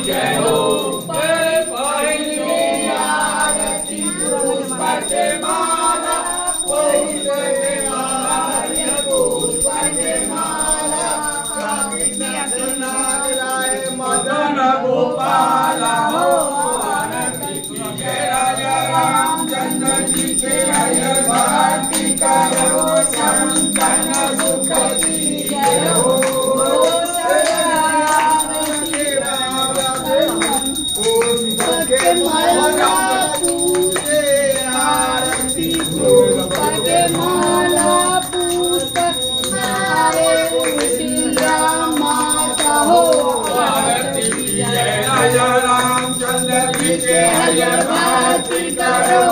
जय हो पहिले आरती पुष्पाचे माला पुष्पाचे माला नागराय मदन गोपाला हो आरती तुझे राजा रामचंद्र जी के हय भारती करो संतन सुख दी जय हो माला पूजे आरती पुष्पके माला पुष्प नारे उशिला माता हो आरती जय राजा रामचंद्र जी के हय भारती करो